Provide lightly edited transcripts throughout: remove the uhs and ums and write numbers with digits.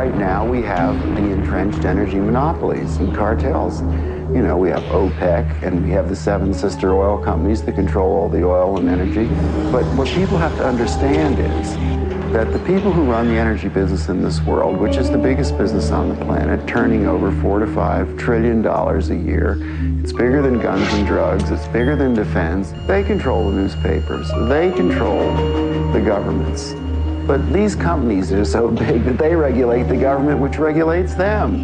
right now we have the entrenched energy monopolies and cartels. You know, we have OPEC and we have the 7 sister oil companies that control all the oil and energy. But what people have to understand is that the people who run the energy business in this world, which is the biggest business on the planet, turning over $4 to $5 trillion a year, it's bigger than guns and drugs, it's bigger than defense. They control the newspapers, they control the governments. But these companies are so big that they regulate the government, which regulates them.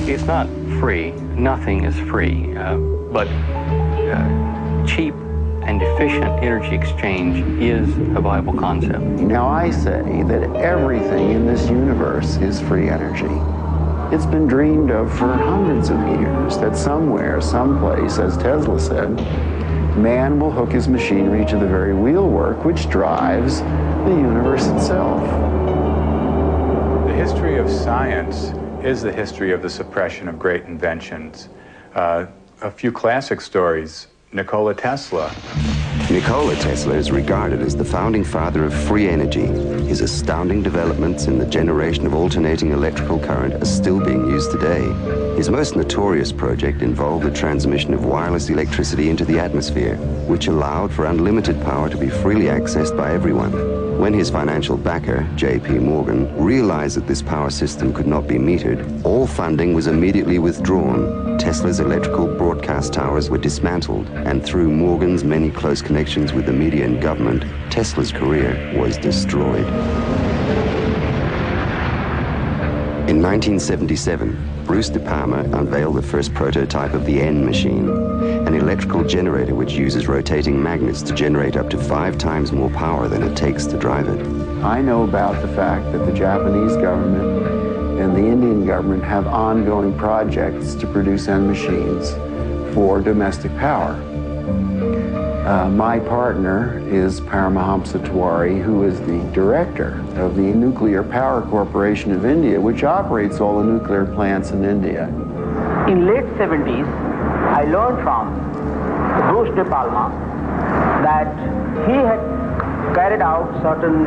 It's not free. Nothing is free. But cheap and efficient energy exchange is a viable concept. Now I say that everything in this universe is free energy. It's been dreamed of for hundreds of years that somewhere, someplace, as Tesla said, man will hook his machinery to the very wheelwork which drives the universe itself. The history of science is the history of the suppression of great inventions. A few classic stories. Nikola Tesla. Nikola Tesla is regarded as the founding father of free energy. His astounding developments in the generation of alternating electrical current are still being used today. His most notorious project involved the transmission of wireless electricity into the atmosphere, which allowed for unlimited power to be freely accessed by everyone. When his financial backer, J.P. Morgan, realized that this power system could not be metered, all funding was immediately withdrawn. Tesla's electrical broadcast towers were dismantled, and through Morgan's many close connections with the media and government, Tesla's career was destroyed. In 1977, Bruce De Palma unveiled the first prototype of the N machine, an electrical generator which uses rotating magnets to generate up to 5 times more power than it takes to drive it. I know about the fact that the Japanese government and the Indian government have ongoing projects to produce N machines for domestic power. My partner is Paramahamsa Tiwari, who is the director of the Nuclear Power Corporation of India, which operates all the nuclear plants in India. In late 70s, I learned from Bruce De Palma that he had carried out certain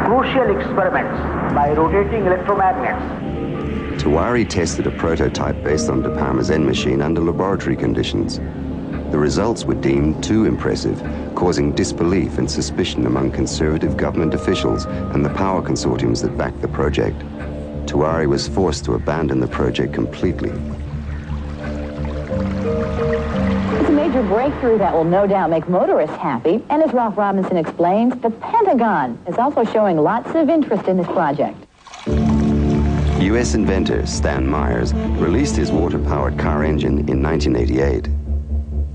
crucial experiments by rotating electromagnets. Tiwari tested a prototype based on De Palma's N machine under laboratory conditions. The results were deemed too impressive, causing disbelief and suspicion among conservative government officials and the power consortiums that backed the project. Tiwari was forced to abandon the project completely. It's a major breakthrough that will no doubt make motorists happy. And as Ralph Robinson explains, the Pentagon is also showing lots of interest in this project. U.S. inventor Stan Myers released his water-powered car engine in 1988.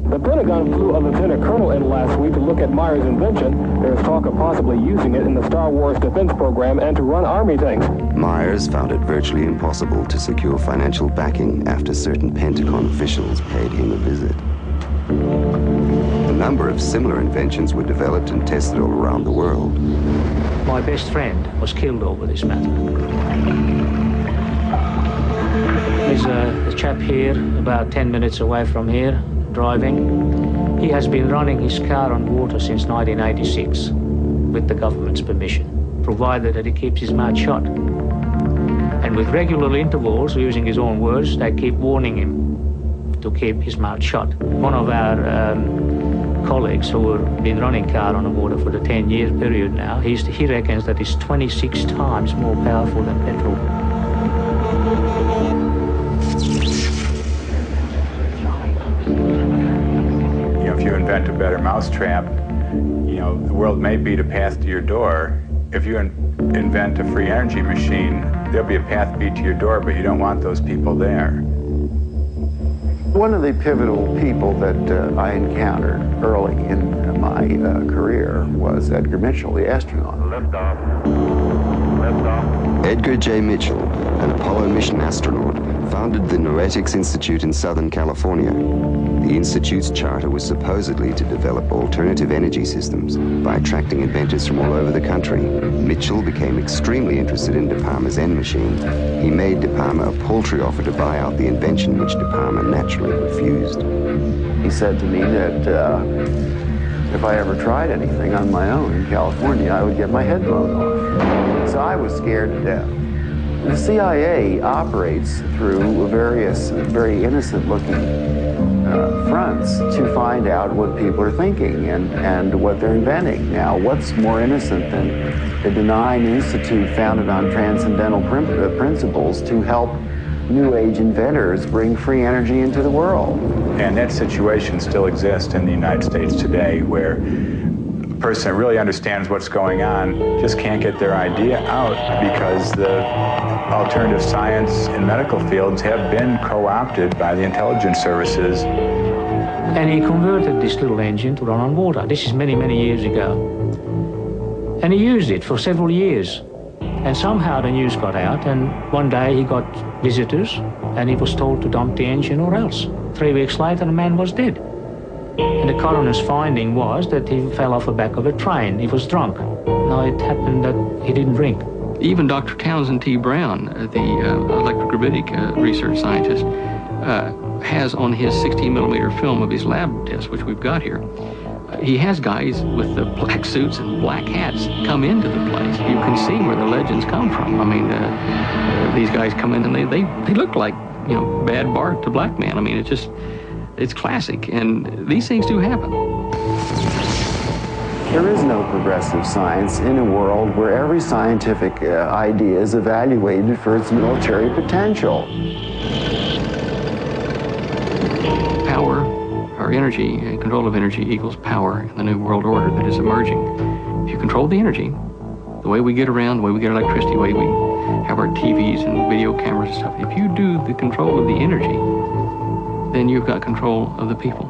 The Pentagon flew a lieutenant colonel in last week to look at Myers' invention. There is talk of possibly using it in the Star Wars defense program and to run Army tanks. Myers found it virtually impossible to secure financial backing after certain Pentagon officials paid him a visit. A number of similar inventions were developed and tested all around the world. My best friend was killed over this matter. There's a chap here, about 10 minutes away from here, driving. He has been running his car on water since 1986 with the government's permission, provided that he keeps his mouth shut. And with regular intervals, using his own words, they keep warning him to keep his mouth shut. One of our colleagues who have been running car on the water for the 10-year period now, he reckons that it's 26 times more powerful than petrol. If you invent a better mousetrap, the world may beat a path to your door. If you invent a free energy machine, there'll be a path beat to your door, but you don't want those people there. One of the pivotal people that I encountered early in my career was Edgar Mitchell, the astronaut. Liftoff. Edgar J. Mitchell, an Apollo mission astronaut, founded the Noetics Institute in Southern California. The Institute's charter was supposedly to develop alternative energy systems by attracting inventors from all over the country. Mitchell became extremely interested in De Palma's N machine. He made De Palma a paltry offer to buy out the invention, which De Palma naturally refused. He said to me that if I ever tried anything on my own in California, I would get my head blown off. because I was scared to death. The CIA operates through various very innocent-looking fronts to find out what people are thinking and what they're inventing. Now, what's more innocent than a benign institute founded on transcendental principles to help New Age inventors bring free energy into the world? And that situation still exists in the United States today, where a person that really understands what's going on just can't get their idea out because the alternative science and medical fields have been co-opted by the intelligence services. And he converted this little engine to run on water. This is many, many years ago. And he used it for several years. And somehow the news got out, and one day he got visitors, and he was told to dump the engine or else. 3 weeks later, the man was dead. And the coroner's finding was that he fell off the back of a train. He was drunk. Now, it happened that he didn't drink. Even Dr. Townsend T. Brown, the electrogravitic research scientist, has on his 16-millimeter film of his lab test, which we've got here, he has guys with the black suits and black hats come into the place. You can see where the legends come from. I mean, these guys come in and they look like, you know, Bad Bart to Black Man. I mean, it's classic, and these things do happen. There is no progressive science in a world where every scientific idea is evaluated for its military potential. Power, or energy, and control of energy equals power in the new world order that is emerging. If you control the energy, the way we get around, the way we get electricity, the way we have our TVs and video cameras and stuff, if you do the control of the energy, then you've got control of the people.